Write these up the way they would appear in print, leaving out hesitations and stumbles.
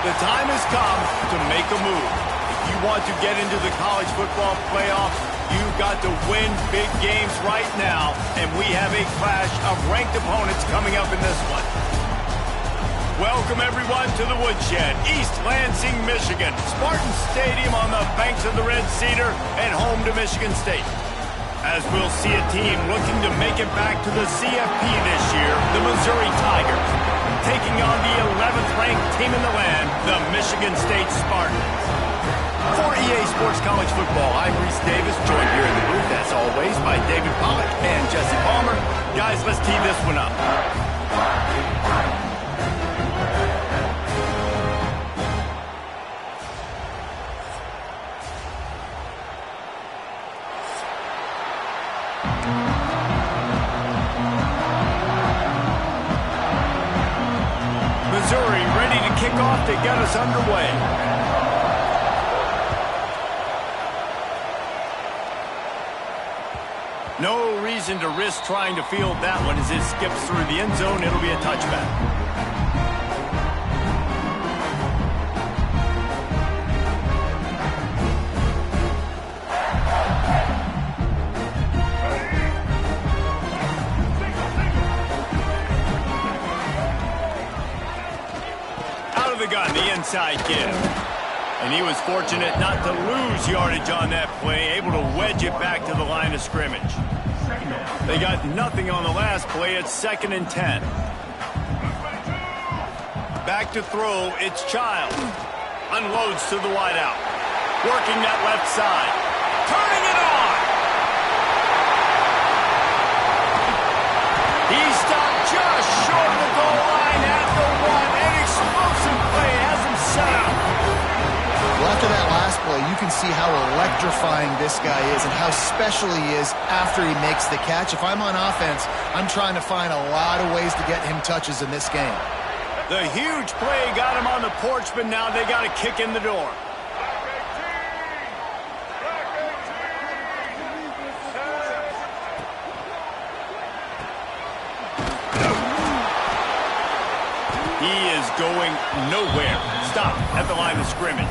The time has come to make a move. If you want to get into the college football playoffs, you've got to win big games right now, and we have a clash of ranked opponents coming up in this one. Welcome, everyone, to the Woodshed, East Lansing, Michigan. Spartan Stadium on the banks of the Red Cedar and home to Michigan State. As we'll see a team looking to make it back to the CFP this year, the Missouri Tigers, taking on the 11th-ranked team in the land, the Michigan State Spartans. For EA Sports College Football, I'm Reese Davis, joined here in the booth, as always, by David Pollack and Jesse Palmer. Guys, let's tee this one up. Missouri ready to kick off to get us underway. No reason to risk trying to field that one as it skips through the end zone. It'll be a touchback. The gun, the inside give. And he was fortunate not to lose yardage on that play, able to wedge it back to the line of scrimmage. They got nothing on the last play. It's 2nd and 10. Back to throw, it's Child. Unloads to the wideout. Working that left side. Turning it on! He stopped just short of the goal line at the 1. An explosive play has him set up. Well, after that last play, you can see how electrifying this guy is and how special he is after he makes the catch. If I'm on offense, I'm trying to find a lot of ways to get him touches in this game. The huge play got him on the porch, but now they got a kick in the door. He is going nowhere. Stop at the line of scrimmage.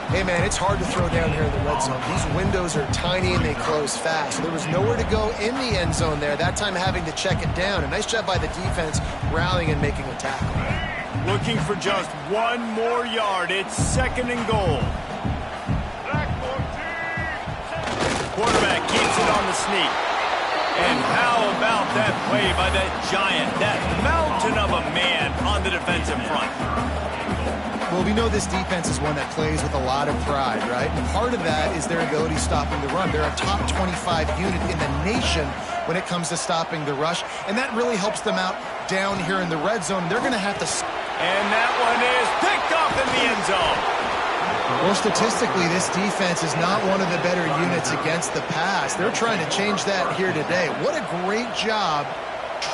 Hey, man, it's hard to throw down here in the red zone. These windows are tiny and they close fast. So there was nowhere to go in the end zone there, that time having to check it down. A nice job by the defense rallying and making a tackle. Looking for just one more yard. It's 2nd and goal. Quarterback keeps it on the sneak. And how about that play by that giant, that mountain of a man on the defensive front? Well, we know this defense is one that plays with a lot of pride, right? And part of that is their ability stopping the run. They're a top 25 unit in the nation when it comes to stopping the rush, and that really helps them out down here in the red zone. They're going to have to... And that one is picked up in the end zone. Well, statistically, this defense is not one of the better units against the pass. They're trying to change that here today. What a great job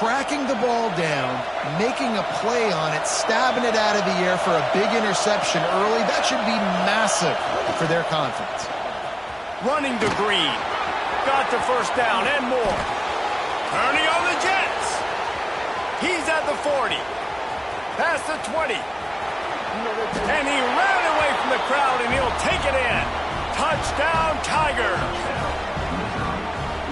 tracking the ball down, making a play on it, stabbing it out of the air for a big interception early. That should be massive for their confidence. Running to Green. Got the first down and more. Turning on the Jets. He's at the 40. Past the 20. And he ran away from the crowd, and he'll take it in. Touchdown, Tigers.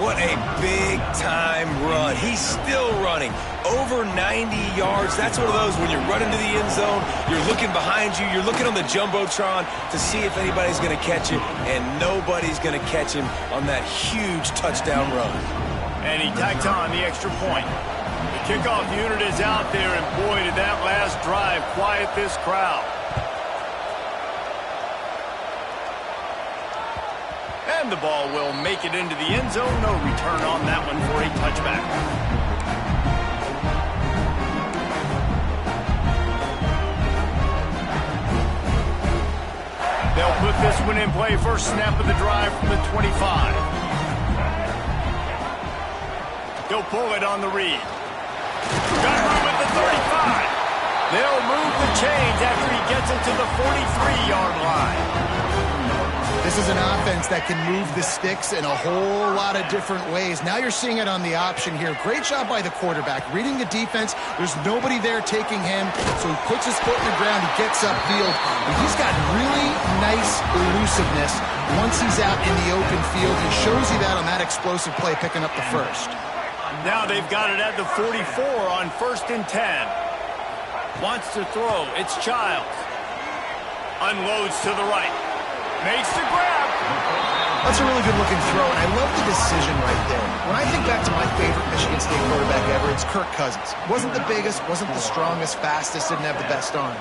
What a big-time run. He's still running. Over 90 yards. That's one of those when you're running to the end zone, you're looking behind you, you're looking on the Jumbotron to see if anybody's going to catch it, and nobody's going to catch him on that huge touchdown run. And he tacks on the extra point. The kickoff unit is out there, and boy, did that last drive quiet this crowd. And the ball will make it into the end zone. No return on that one for a touchback. They'll put this one in play. First snap of the drive from the 25. He'll pull it on the read. Got room at the 35. They'll move the chains after he gets it to the 43-yard line. This is an offense that can move the sticks in a whole lot of different ways. Now you're seeing it on the option here. Great job by the quarterback. Reading the defense, there's nobody there taking him, so he puts his foot in the ground, he gets upfield, and he's got really nice elusiveness once he's out in the open field. He shows you that on that explosive play, picking up the first. Now they've got it at the 44 on 1st and 10. Wants to throw. It's Childs. Unloads to the right. Makes the grab. That's a really good-looking throw, and I love the decision right there. When I think back to my favorite Michigan State quarterback ever, it's Kirk Cousins. Wasn't the biggest, wasn't the strongest, fastest, didn't have the best arm.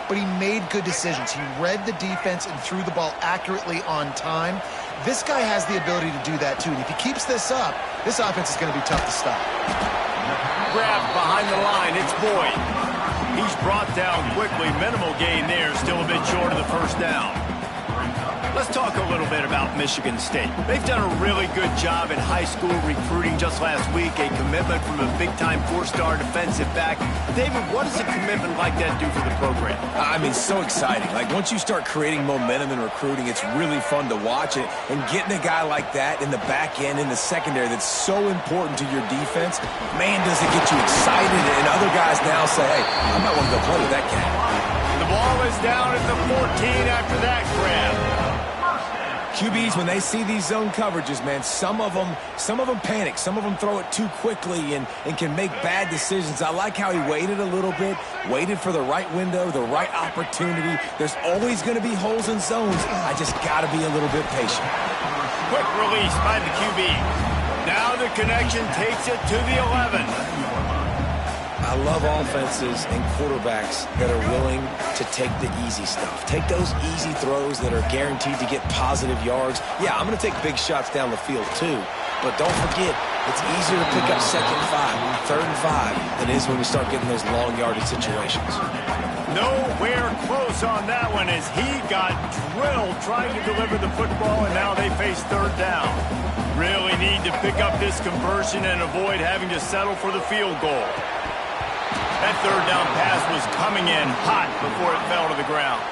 But he made good decisions. He read the defense and threw the ball accurately on time. This guy has the ability to do that, too. And if he keeps this up, this offense is going to be tough to stop. Grab behind the line. It's Boyd. He's brought down quickly. Minimal gain there. Still a bit short of the first down. Let's talk a little bit about Michigan State. They've done a really good job in high school recruiting. Just last week, a commitment from a big-time 4-star defensive back. David, what does a commitment like that do for the program? I mean, so exciting. Like, once you start creating momentum in recruiting, it's really fun to watch it. And getting a guy like that in the back end, in the secondary, that's so important to your defense, man, does it get you excited. And other guys now say, hey, I might want to go play with that cat. The ball is down at the 14 after that grab. QBs, when they see these zone coverages, man, some of them panic. Some of them throw it too quickly and can make bad decisions. I like how he waited a little bit, waited for the right window, the right opportunity. There's always going to be holes in zones. I just got to be a little bit patient. Quick release by the QB. Now the connection takes it to the 11. I love offenses and quarterbacks that are willing to take the easy stuff. Take those easy throws that are guaranteed to get positive yards. Yeah, I'm going to take big shots down the field too. But don't forget, it's easier to pick up 2nd and 5, 3rd and 5 than it is when you start getting those long yardage situations. Nowhere close on that one as he got drilled trying to deliver the football, and now they face 3rd down. Really need to pick up this conversion and avoid having to settle for the field goal. That 3rd down pass was coming in hot before it fell to the ground.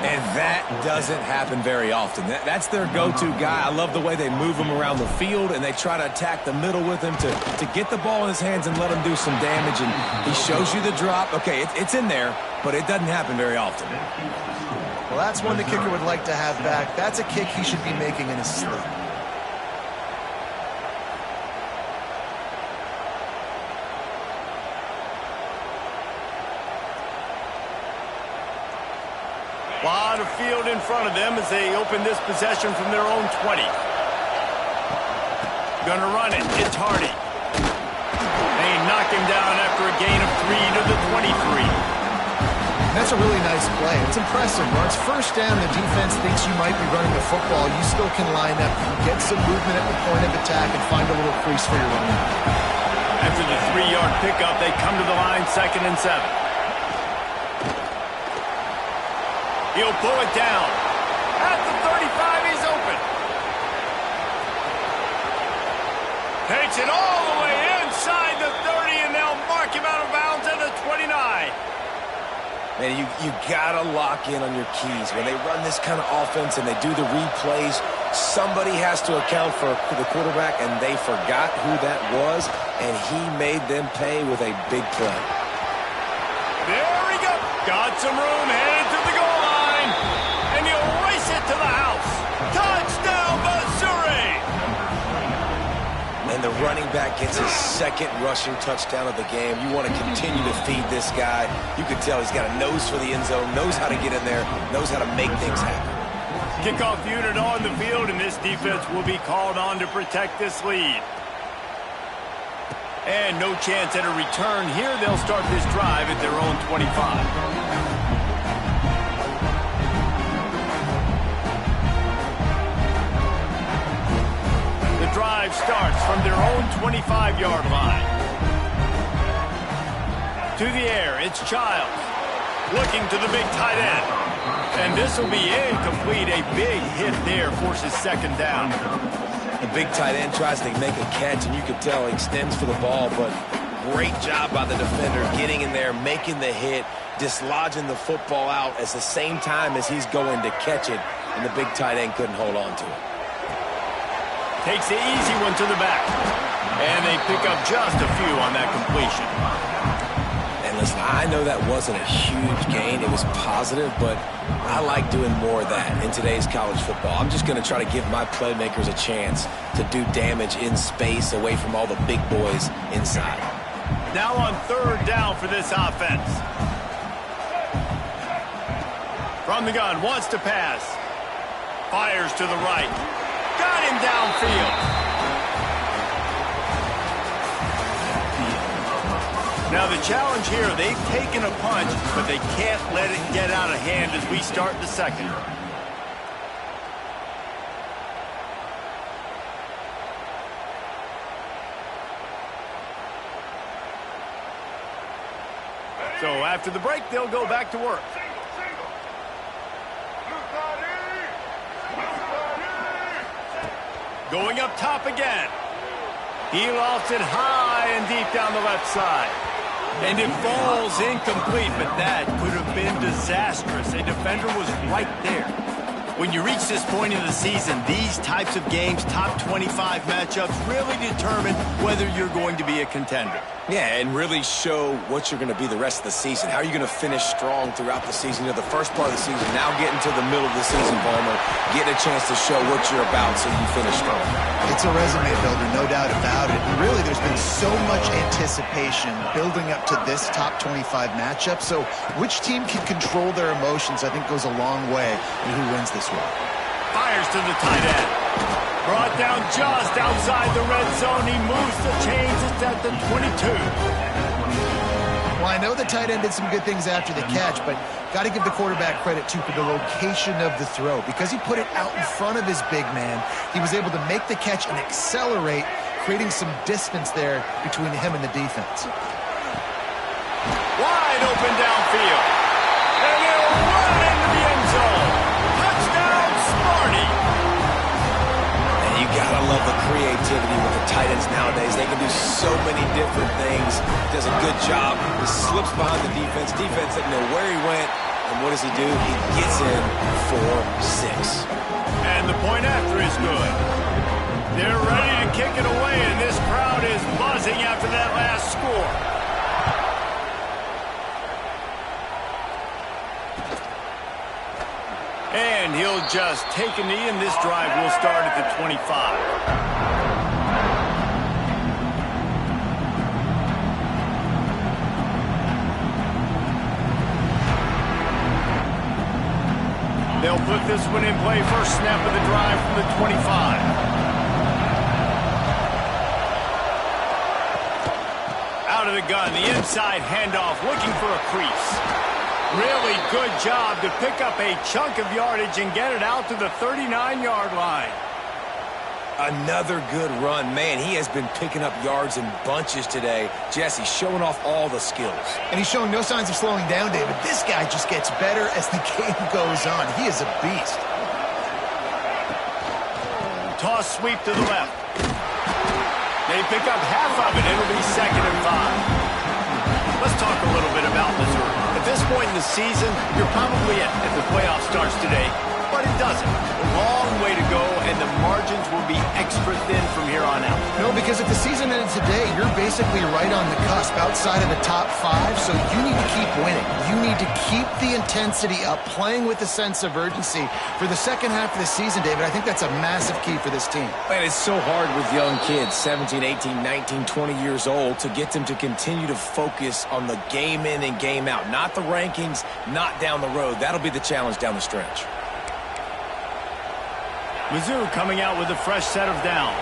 And that doesn't happen very often. That's their go-to guy. I love the way they move him around the field, and they try to attack the middle with him to get the ball in his hands and let him do some damage. And he shows you the drop. Okay, it's in there, but it doesn't happen very often. Well, that's one the kicker would like to have back. That's a kick he should be making in his sleep. A lot of field in front of them as they open this possession from their own 20. Gonna run it. It's Hardy. They knock him down after a gain of 3 to the 23. That's a really nice play. It's impressive. When it's 1st down, the defense thinks you might be running the football. You still can line up, get some movement at the point of attack, and find a little crease for your running. After the 3-yard pickup, they come to the line 2nd and 7. He'll pull it down. At the 35, he's open. Takes it all the way inside the 30, and they'll mark him out of bounds at the 29. Man, you got to lock in on your keys. When they run this kind of offense and they do the replays, somebody has to account for the quarterback, and they forgot who that was, and he made them pay with a big play. There we go. Got some room, headed to the goal line, and he'll race it to the house. Touchdown, Missouri! And the running back gets his 2nd rushing touchdown of the game. You want to continue to feed this guy. You can tell he's got a nose for the end zone, knows how to get in there, knows how to make things happen. Kickoff unit on the field, and this defense will be called on to protect this lead. And no chance at a return here. They'll start this drive at their own 25. The drive starts from their own 25-yard line. To the air, it's Childs. Looking to the big tight end. And this will be incomplete. A big hit there forces 2nd down. The big tight end tries to make a catch, and you can tell he extends for the ball, but great job by the defender getting in there, making the hit, dislodging the football out at the same time as he's going to catch it, and the big tight end couldn't hold on to it. Takes the easy one to the back. And they pick up just a few on that completion. And listen, I know that wasn't a huge gain. It was positive, but I like doing more of that in today's college football. I'm just going to try to give my playmakers a chance to do damage in space away from all the big boys inside. Now on third down for this offense. From the gun, wants to pass. Fires to the right. Got him downfield. Now the challenge here, they've taken a punch, but they can't let it get out of hand as we start the second. So after the break, they'll go back to work. Going up top again. He lofts it high and deep down the left side. And it falls incomplete, but that could have been disastrous. A defender was right there. When you reach this point in the season, these types of games, top 25 matchups, really determine whether you're going to be a contender. Yeah, and really show what you're going to be the rest of the season. How are you going to finish strong throughout the season? You know, the first part of the season, now getting to the middle of the season, Palmer, getting a chance to show what you're about so you finish strong. It's a resume builder, no doubt about it. And really, there's been so much anticipation building up to this top 25 matchup. So which team can control their emotions, I think, goes a long way in who wins this one. Fires to the tight end. Brought down just outside the red zone. He moves the chains. It's at the 22. Well, I know the tight end did some good things after the catch, but got to give the quarterback credit, too, for the location of the throw. Because he put it out in front of his big man, he was able to make the catch and accelerate, creating some distance there between him and the defense. Wide open downfield. And he'll run into the end zone. Touchdown, Sparty. And you gotta love the creativity with the tight ends nowadays. They can do so many different things. Does a good job. He slips behind the defense. Defense doesn't know where he went. And what does he do? He gets in for 6. And the point after is good. They're ready to kick it away, and this crowd is buzzing after that last score. And he'll just take a knee, and this drive will start at the 25. They'll put this one in play. First snap of the drive from the 25. Out of the gun, the inside handoff, looking for a crease. Really good job to pick up a chunk of yardage and get it out to the 39-yard line. Another good run. Man, he has been picking up yards in bunches today. Jesse showing off all the skills. And he's showing no signs of slowing down, David. This guy just gets better as the game goes on. He is a beast. Toss sweep to the left. They pick up half of it. It'll be 2nd and 5. Let's talk a little bit about Missouri. At this point in the season, you're probably at the playoff starts today, but it doesn't. A long way to go, and the margins will be extra thin from here on out. No, because if the season ended today, you're basically right on the cusp outside of the top 5, so you need to keep winning. You need to keep the intensity up, playing with a sense of urgency for the second half of the season, David. I think that's a massive key for this team. Man, it's so hard with young kids, 17, 18, 19, 20 years old, to get them to continue to focus on the game in and game out, not the rankings, not down the road. That'll be the challenge down the stretch. Mizzou coming out with a fresh set of downs.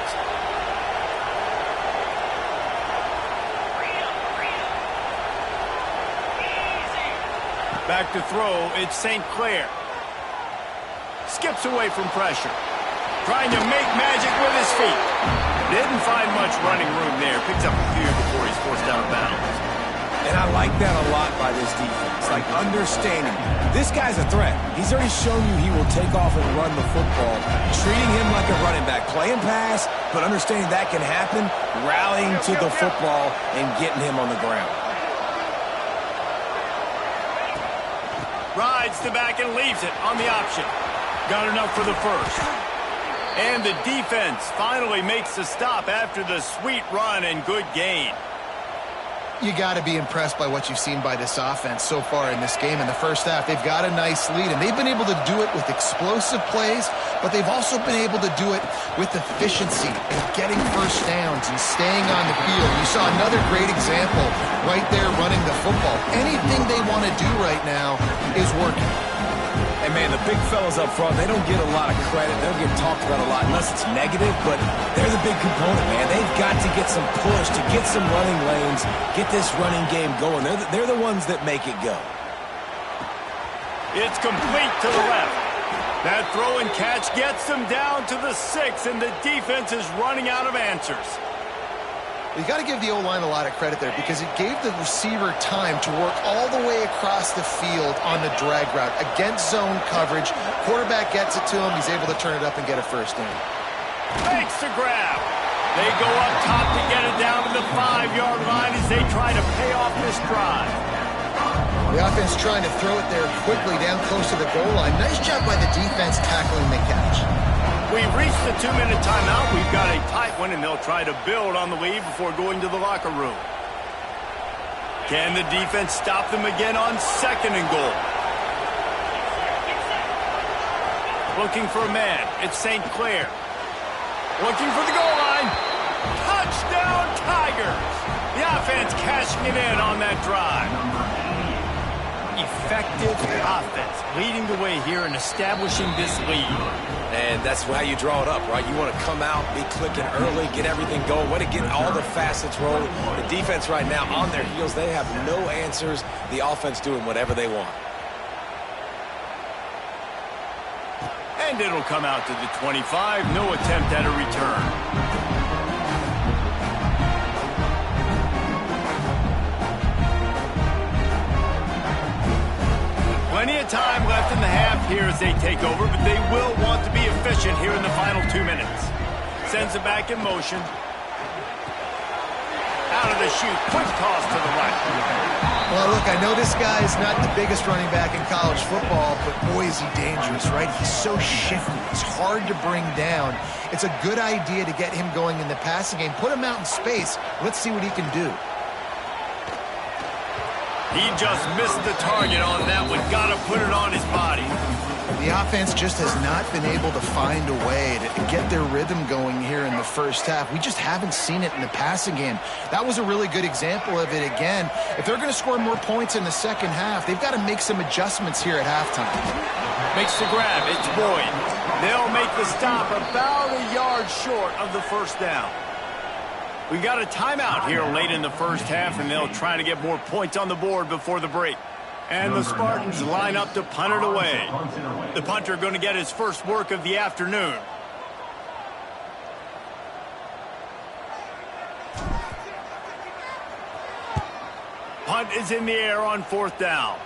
Back to throw, it's St. Clair. Skips away from pressure. Trying to make magic with his feet. Didn't find much running room there. Picks up a few before he's forced out of bounds. And I like that a lot by this defense, like understanding this guy's a threat. He's already shown you he will take off and run the football, treating him like a running back, playing pass, but understanding that can happen, rallying to the football and getting him on the ground. Rides the back and leaves it on the option. Got enough for the first. And the defense finally makes the stop after the sweet run and good gain. You got to be impressed by what you've seen by this offense so far in this game. In the first half, they've got a nice lead, and they've been able to do it with explosive plays, but they've also been able to do it with efficiency and getting first downs and staying on the field. You saw another great example right there running the football. Anything they want to do right now is working. And, man, the big fellas up front, they don't get a lot of credit. They don't get talked about a lot unless it's negative, but they're the big component, man. They've got to get some push, to get some running lanes, get this running game going. They're the ones that make it go. It's complete to the left. That throw and catch gets them down to the 6, and the defense is running out of answers. You got to give the O-line a lot of credit there because it gave the receiver time to work all the way across the field on the drag route against zone coverage. Quarterback gets it to him. He's able to turn it up and get a first down. Makes the grab. They go up top to get it down to the 5-yard line as they try to pay off this drive. The offense trying to throw it there quickly down close to the goal line. Nice job by the defense tackling the catch. We've reached the 2-minute timeout. We've got a tight one, and they'll try to build on the lead before going to the locker room. Can the defense stop them again on 2nd and goal? Looking for a man. It's St. Clair. Looking for the goal line. Touchdown, Tigers! The offense cashing it in on that drive. Effective offense, leading the way here and establishing this lead. And that's how you draw it up, right? You want to come out, be clicking early, get everything going, want to get all the facets rolling. The defense right now on their heels, they have no answers. The offense doing whatever they want. And it'll come out to the 25. No attempt at a return. Plenty of time left in the half here as they take over, but they will want to be efficient here in the final 2 minutes. Sends it back in motion. Out of the chute, quick toss to the right. Well, look, I know this guy is not the biggest running back in college football, but boy, is he dangerous, right? He's so shifty. He's hard to bring down. It's a good idea to get him going in the passing game. Put him out in space. Let's see what he can do. He just missed the target on that one. Got to put it on his body. The offense just has not been able to find a way to get their rhythm going here in the first half. We just haven't seen it in the passing game. That was a really good example of it again. If they're going to score more points in the second half, they've got to make some adjustments here at halftime. Makes the grab. It's Boyd. They'll make the stop about a yard short of the first down. We got a timeout here late in the first half, and they'll try to get more points on the board before the break. And the Spartans line up to punt it away. The punter going to get his first work of the afternoon. Punt is in the air on 4th down.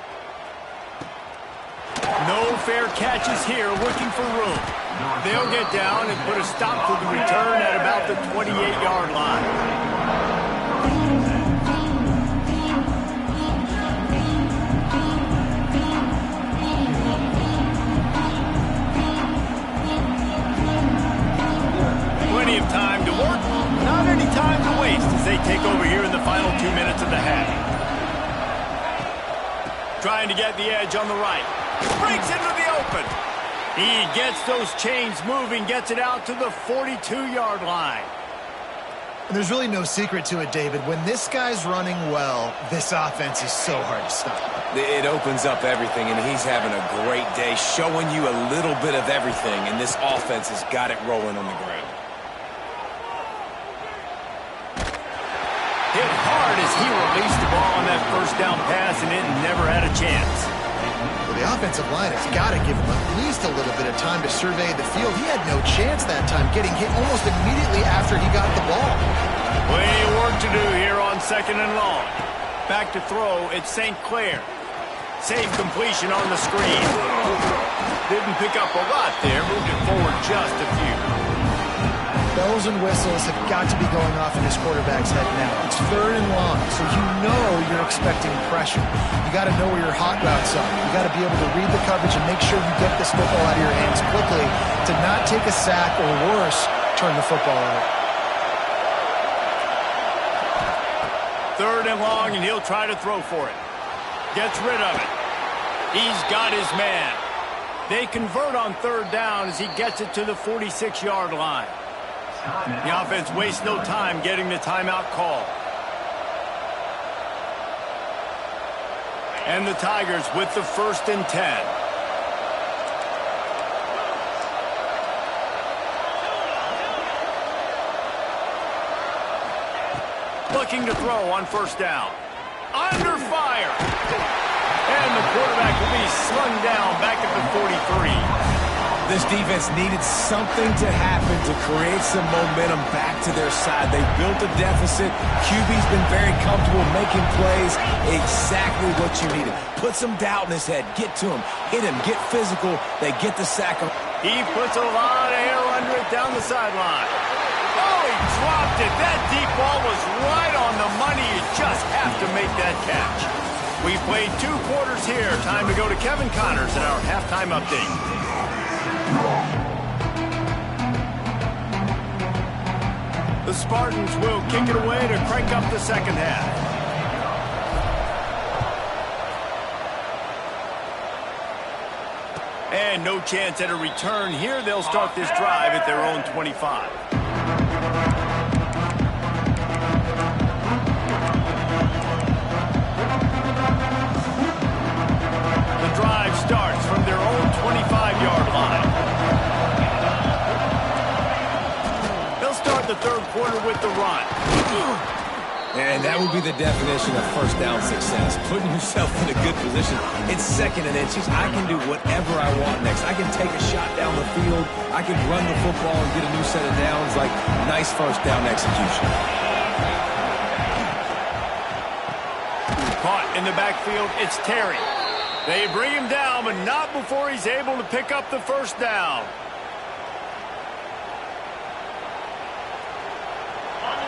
No fair catches here, looking for room. They'll get down and put a stop to the return at about the 28-yard line. Plenty of time to work, not any time to waste as they take over here in the final 2 minutes of the half. Trying to get the edge on the right. Breaks into the open. He gets those chains moving, gets it out to the 42-yard line. And there's really no secret to it, David. When this guy's running well, this offense is so hard to stop. It opens up everything, and he's having a great day, showing you a little bit of everything, and this offense has got it rolling on the ground. Hit hard as he released the ball on that first down pass, and it never had a chance. Well, the offensive line has got to give him at least a little bit of time to survey the field. He had no chance that time, getting hit almost immediately after he got the ball. Plenty of work to do here on 2nd and long. Back to throw, it's St. Clair. Safe completion on the screen. Didn't pick up a lot there, moved it forward just a few. Bells and whistles have got to be going off in this quarterback's head now. It's 3rd and long, so you know you're expecting pressure. You got to know where your hot routes are. You got to be able to read the coverage and make sure you get this football out of your hands quickly to not take a sack or worse, turn the football out. 3rd and long, and he'll try to throw for it. Gets rid of it. He's got his man. They convert on 3rd down as he gets it to the 46-yard line. The offense wastes no time getting the timeout call. And the Tigers with the 1st and 10. Looking to throw on 1st down. Under fire. And the quarterback will be slung down back at the 43. This defense needed something to happen to create some momentum back to their side. They built a deficit. QB's been very comfortable making plays. Exactly what you needed. Put some doubt in his head. Get to him. Hit him. Get physical. They get the sack. He puts a lot of air under it down the sideline. Oh, he dropped it. That deep ball was right on the money. You just have to make that catch. We played 2 quarters here. Time to go to Kevin Connors in our halftime update. The Spartans will kick it away to crank up the second half. And no chance at a return here. They'll start this drive at their own 25. The drive starts from their own 25-yard line. They'll start the 3rd quarter with the run. And that would be the definition of 1st down success. Putting yourself in a good position. It's 2nd and inches. I can do whatever I want next. I can take a shot down the field. I can run the football and get a new set of downs. Like, nice 1st down execution. Caught in the backfield, it's Terry. They bring him down, but not before he's able to pick up the 1st down.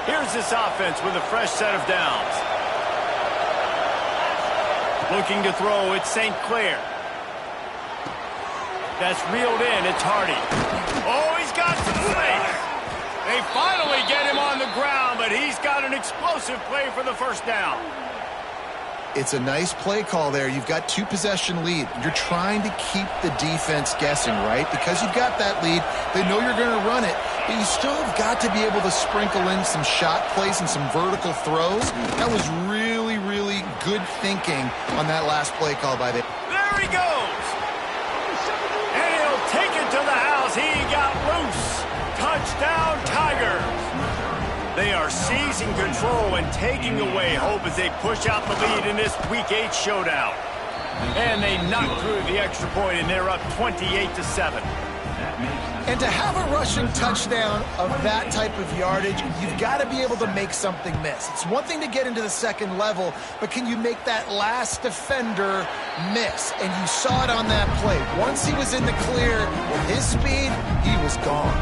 Here's this offense with a fresh set of downs. Looking to throw, it's St. Clair. That's reeled in, it's Hardy. Oh, he's got some space. They finally get him on the ground, but he's got an explosive play for the 1st down. It's a nice play call there. You've got 2-possession lead. You're trying to keep the defense guessing, right? Because you've got that lead, they know you're going to run it, but you still have got to be able to sprinkle in some shot plays and some vertical throws. That was really, really good thinking on that last play call by the... There he goes! And he'll take it to the house. He got loose. Touchdown, Tigers! They are seizing control and taking away hope as they push out the lead in this Week 8 showdown. And they knock through the extra point, and they're up 28-7. And to have a rushing touchdown of that type of yardage, you've got to be able to make something miss. It's one thing to get into the 2nd level, but can you make that last defender miss? And you saw it on that play. Once he was in the clear with his speed, he was gone.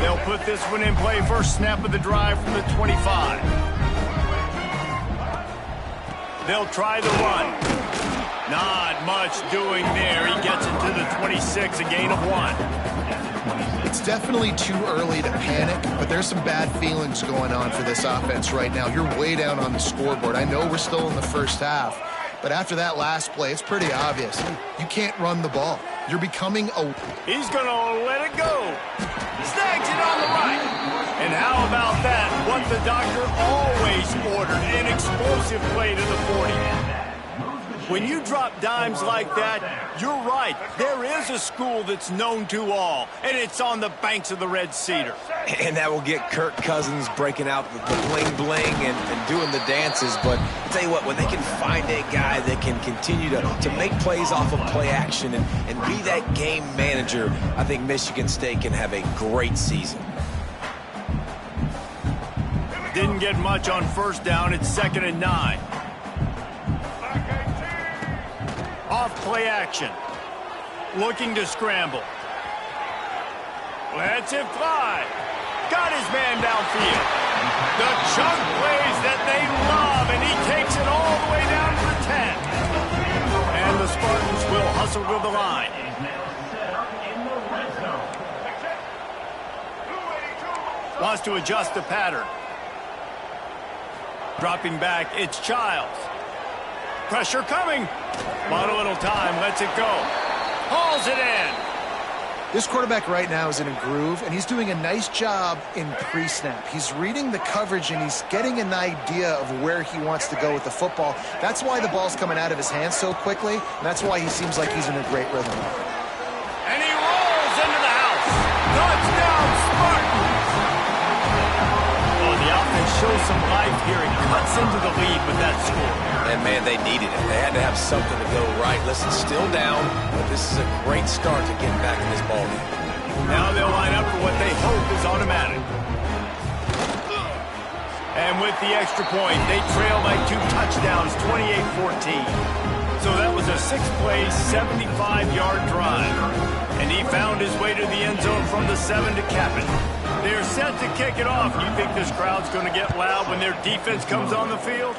They'll put this one in play. First snap of the drive from the 25. They'll try the run. Not much doing there. He gets it to the 26, a gain of 1. It's definitely too early to panic, but there's some bad feelings going on for this offense right now. You're way down on the scoreboard. I know we're still in the 1st half, but after that last play, it's pretty obvious. You can't run the ball. You're becoming a... He's going to let it go. Snags it on the right. And how about that? What the doctor always ordered, an explosive play to the 40. When you drop dimes like that, you're right. There is a school that's known to all, and it's on the banks of the Red Cedar. And that will get Kirk Cousins breaking out the bling-bling and doing the dances. But I'll tell you what, when they can find a guy that can continue to make plays off of play action and be that game manager, I think Michigan State can have a great season. Didn't get much on first down. It's 2nd and 9. Off play action. Looking to scramble. Lets it fly. Got his man downfield. The chunk plays that they love, and he takes it all the way down to the 10. And the Spartans will hustle to the line. Wants to adjust the pattern. Dropping back, it's Childs. Pressure coming. About a little time, lets it go. Hauls it in. This quarterback right now is in a groove, and he's doing a nice job in pre-snap. He's reading the coverage, and he's getting an idea of where he wants to go with the football. That's why the ball's coming out of his hands so quickly, and that's why he seems like he's in a great rhythm. And he rolls into the house. Touchdown, Spartans! Oh, the offense shows some life here and cuts into the lead with that score. And, man, they needed it. They had to have something to go right. Listen, still down, but this is a great start to getting back in this ballgame. Now they'll line up for what they hope is automatic. And with the extra point, they trail by 2 touchdowns, 28-14. So that was a 6-play, 75-yard drive. And he found his way to the end zone from the 7 to cap it. They're set to kick it off. You think this crowd's going to get loud when their defense comes on the field?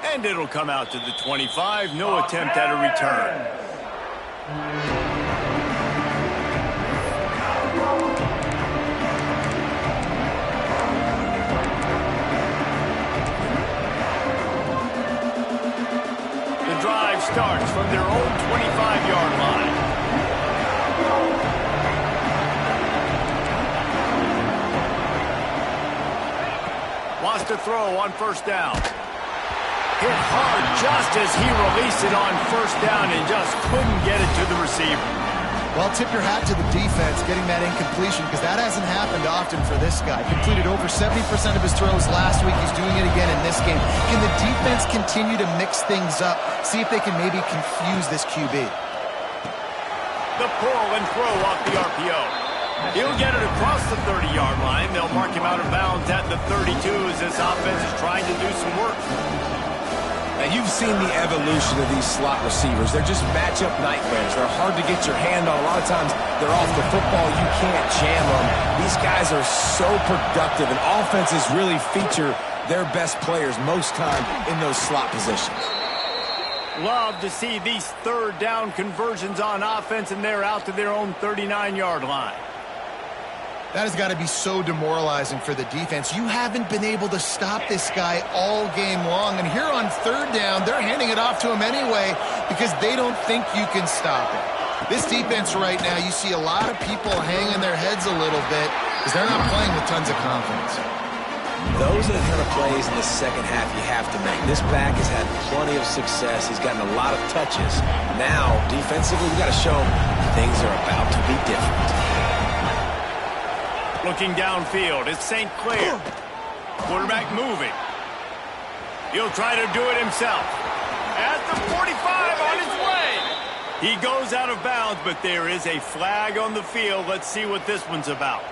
And it'll come out to the 25. No attempt at a return. The drive starts from their own 25-yard line. Wants to throw on first down. Hit hard just as he released it on first down and just couldn't get it to the receiver. Well, tip your hat to the defense getting that incompletion, because that hasn't happened often for this guy. Completed over 70% of his throws last week. He's doing it again in this game. Can the defense continue to mix things up? See if they can maybe confuse this QB. The pull and throw off the RPO. He'll get it across the 30-yard line. They'll mark him out of bounds at the 32 as this offense is trying to do some work. Now, you've seen the evolution of these slot receivers. They're just matchup nightmares. They're hard to get your hand on. A lot of times, they're off the football. You can't jam them. These guys are so productive, and offenses really feature their best players most time in those slot positions. Love to see these third down conversions on offense, and they're out to their own 39-yard line. That has got to be so demoralizing for the defense. You haven't been able to stop this guy all game long. And here on third down, they're handing it off to him anyway because they don't think you can stop it. This defense right now, you see a lot of people hanging their heads a little bit because they're not playing with tons of confidence. Those are the kind of plays in the second half you have to make. This back has had plenty of success. He's gotten a lot of touches. Now, defensively, we've got to show him things are about to be different. Looking downfield, it's St. Clair. Quarterback moving. He'll try to do it himself. At the 45 on his way. He goes out of bounds, but there is a flag on the field. Let's see what this one's about.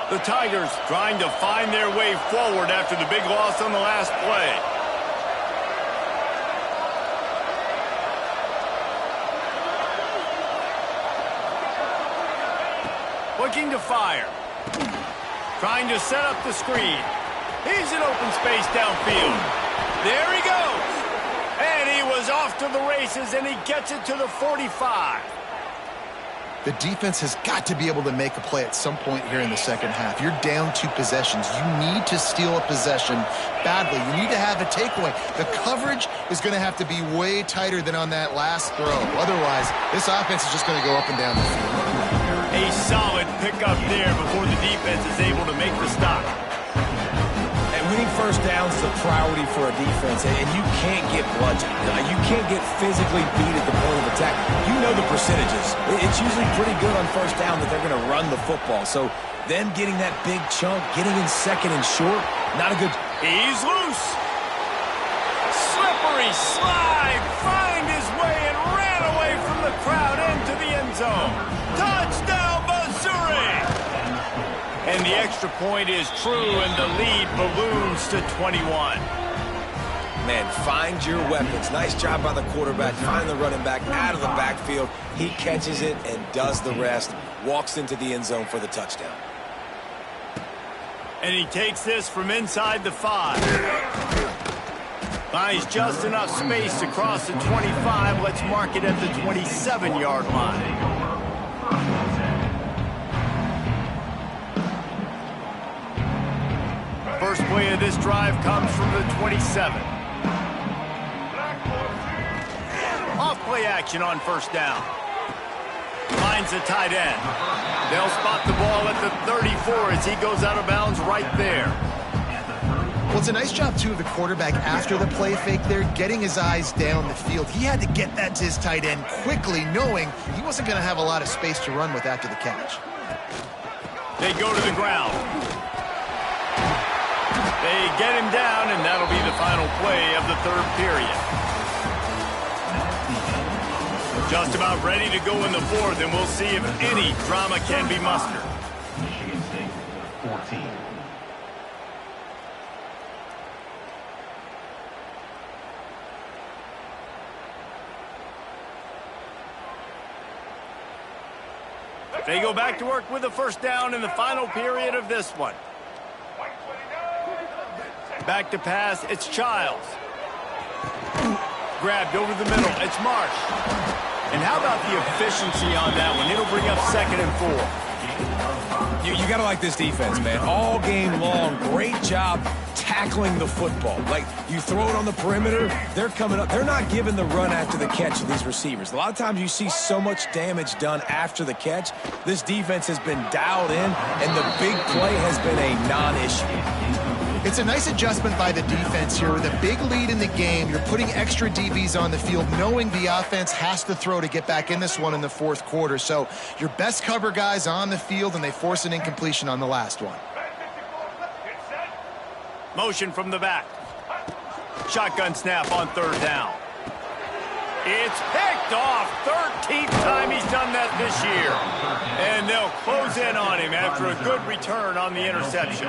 The Tigers trying to find their way forward after the big loss on the last play. Looking to fire. Trying to set up the screen. He's in open space downfield. There he goes. And he was off to the races, and he gets it to the 45. The defense has got to be able to make a play at some point here in the second half. You're down 2 possessions. You need to steal a possession badly. You need to have a takeaway. The coverage is going to have to be way tighter than on that last throw. Otherwise, this offense is just going to go up and down the field. A solid pickup there before the defense is able to make the stop. And winning first downs is a priority for a defense, and you can't get bludgeoned. You can't get physically beat at the point of attack. You know the percentages. It's usually pretty good on first down that they're going to run the football. So them getting that big chunk, getting in second and short, not a good... He's loose. slippery slide, find his way and ran away from the crowd into the end zone. Touchdown, Missouri! And the extra point is true, and the lead balloons to 21. Man, find your weapons. Nice job by the quarterback. Find the running back out of the backfield. He catches it and does the rest. Walks into the end zone for the touchdown. And he takes this from inside the 5. Finds just enough space to cross the 25. Let's mark it at the 27-yard line. First play of this drive comes from the 27. Off play action on first down. Finds the tight end. They'll spot the ball at the 34 as he goes out of bounds right there. Well, it's a nice job, too, of the quarterback after the play fake there, getting his eyes down the field. He had to get that to his tight end quickly, knowing he wasn't going to have a lot of space to run with after the catch. They go to the ground. They get him down, and that'll be the final play of the third period. Just about ready to go in the fourth, and we'll see if any drama can be mustered. Michigan State, 14. They go back to work with a first down in the final period of this one. Back to pass, it's Childs. Grabbed over the middle, it's Marsh. And how about the efficiency on that one? It'll bring up 2nd and 4. You got to like this defense, man. All game long, great job tackling the football. Like, you throw it on the perimeter, they're coming up. They're not giving the run after the catch to these receivers. A lot of times you see so much damage done after the catch. This defense has been dialed in, and the big play has been a non-issue. It's a nice adjustment by the defense here. With a big lead in the game, you're putting extra DBs on the field, knowing the offense has to throw to get back in this one in the fourth quarter. So your best cover guys on the field, and they force an incompletion on the last one. Motion from the back. Shotgun snap on third down. It's picked off. 13th time he's done that this year. And they'll close in on him after a good return on the interception.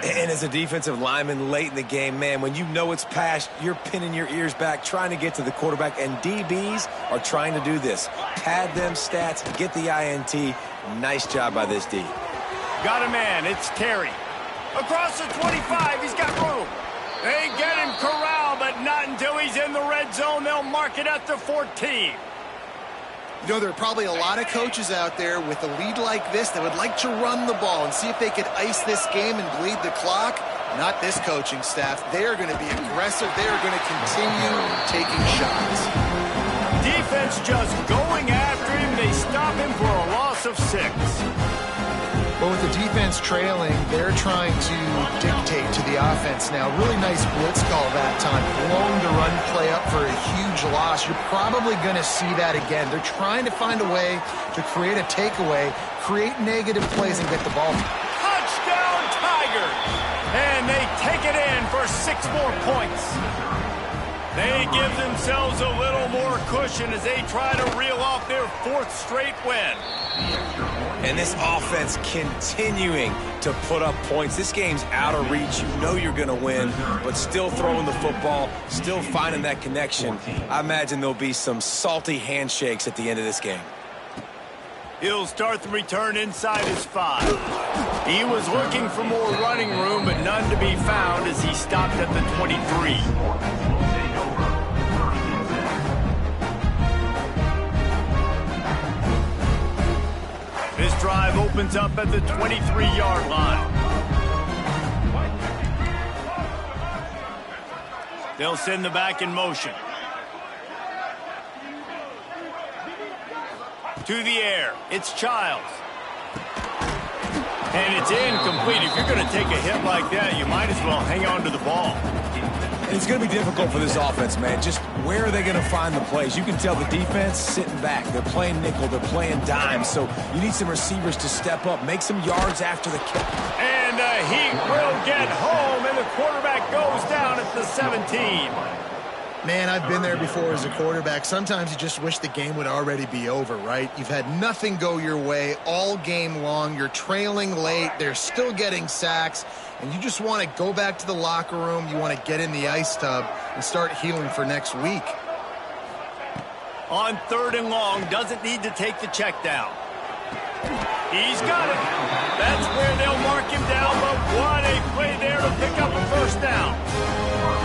And as a defensive lineman late in the game, man, when you know it's passed, you're pinning your ears back, trying to get to the quarterback, and DBs are trying to do this. Pad them stats, get the INT. Nice job by this D. Got a man, it's Terry. Across the 25, he's got room. They get him corralled, but not until he's in the red zone. They'll mark it at the 14. You know, there are probably a lot of coaches out there with a lead like this that would like to run the ball and see if they could ice this game and bleed the clock. Not this coaching staff. They are going to be aggressive. They are going to continue taking shots. Defense just going after him. They stop him for a loss of 6. But with the defense trailing, they're trying to dictate to the offense now. Really nice blitz call that time. Blowing the run play up for a huge loss. You're probably going to see that again. They're trying to find a way to create a takeaway, create negative plays, and get the ball. Touchdown, Tigers! And they take it in for 6 more points. They give themselves a little more cushion as they try to reel off their 4th straight win. And this offense continuing to put up points. This game's out of reach. You know you're going to win, but still throwing the football, still finding that connection. I imagine there'll be some salty handshakes at the end of this game. He'll start the return inside his 5. He was looking for more running room, but none to be found as he stopped at the 23. This drive opens up at the 23-yard line. They'll send the back in motion. To the air, it's Childs. And it's incomplete. If you're going to take a hit like that, you might as well hang on to the ball. And it's going to be difficult for this offense, man. Just where are they going to find the plays? You can tell the defense sitting back. They're playing nickel. They're playing dime. So you need some receivers to step up, make some yards after the kick. And he will get home, and the quarterback goes down at the 17. Man, I've been there before as a quarterback. Sometimes you just wish the game would already be over, right? You've had nothing go your way all game long. You're trailing late. They're still getting sacks. And you just want to go back to the locker room. You want to get in the ice tub and start healing for next week. On 3rd and long, doesn't need to take the check down. He's got it. That's where they'll mark him down, but what a play there to pick up a first down.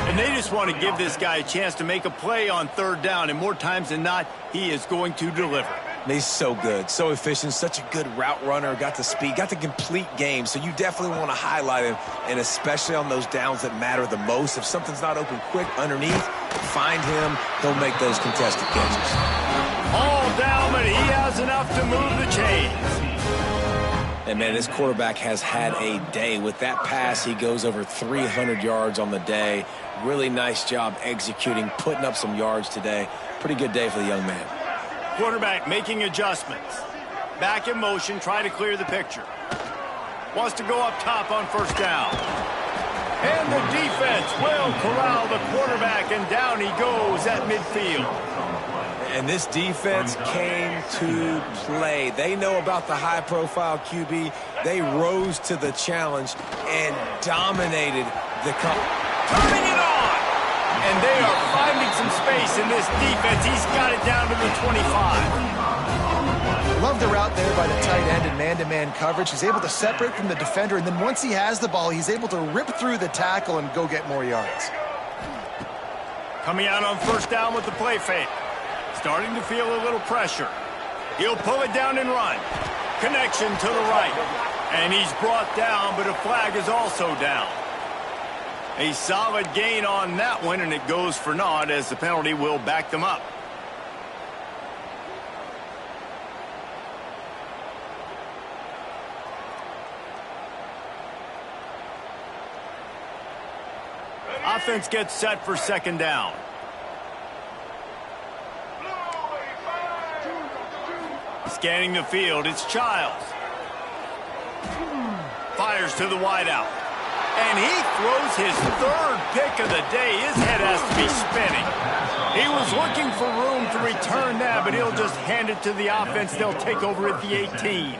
And they just want to give this guy a chance to make a play on 3rd down, and more times than not, he is going to deliver. He's so good, so efficient, such a good route runner, got the speed, got the complete game, so you definitely want to highlight him, and especially on those downs that matter the most. If something's not open quick underneath, find him, he'll make those contested catches. All down, but he has enough to move the chains. And, man, this quarterback has had a day. With that pass, he goes over 300 yards on the day. Really nice job executing, putting up some yards today. Pretty good day for the young man. Quarterback making adjustments. Back in motion, try to clear the picture. Wants to go up top on 1st down. And the defense will corral the quarterback, and down he goes at midfield. And this defense came to play. They know about the high-profile QB. They rose to the challenge and dominated the turning it on. And they are finding some space in this defense. He's got it down to the 25. Love the route there by the tight end in man-to-man coverage. He's able to separate from the defender, and then once he has the ball, he's able to rip through the tackle and go get more yards. Coming out on 1st down with the play fake. Starting to feel a little pressure. He'll pull it down and run. Connection to the right. And he's brought down, but a flag is also down. A solid gain on that one, and it goes for naught as the penalty will back them up. Offense gets set for 2nd down. Scanning the field, it's Childs. Fires to the wideout. And he throws his 3rd pick of the day. His head has to be spinning. He was looking for room to return that, but he'll just hand it to the offense. They'll take over at the 18.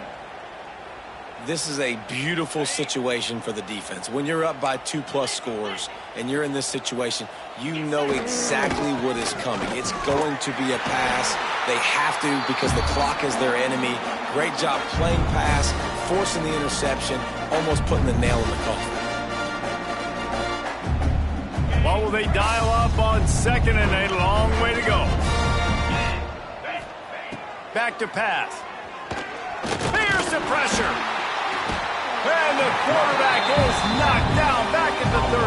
This is a beautiful situation for the defense. When you're up by 2+ scores and you're in this situation, you know exactly what is coming. It's going to be a pass. They have to because the clock is their enemy. Great job playing pass, forcing the interception, almost putting the nail in the coffin. Well, will they dial up on 2nd and a long way to go? Back to pass. There's the pressure. And the quarterback is knocked down back at the 13.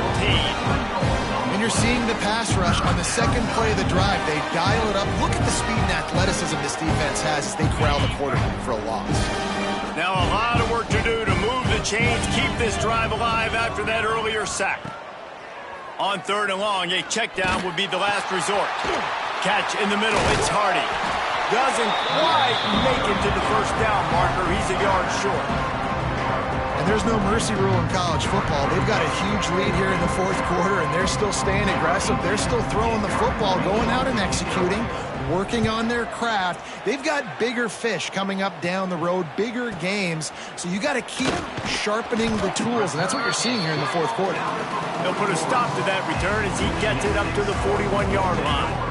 And you're seeing the pass rush on the 2nd play of the drive. They dial it up. Look at the speed and athleticism this defense has as they corral the quarterback for a loss. Now a lot of work to do to move the chains, keep this drive alive after that earlier sack. On 3rd and long, a check down would be the last resort. Catch in the middle, it's Hardy. Doesn't quite make it to the 1st down marker. He's a yard short. And there's no mercy rule in college football. They've got a huge lead here in the 4th quarter, and they're still staying aggressive. They're still throwing the football, going out and executing, working on their craft. They've got bigger fish coming up down the road, bigger games. So you got to keep sharpening the tools, and that's what you're seeing here in the 4th quarter. They'll put a stop to that return as he gets it up to the 41-yard line.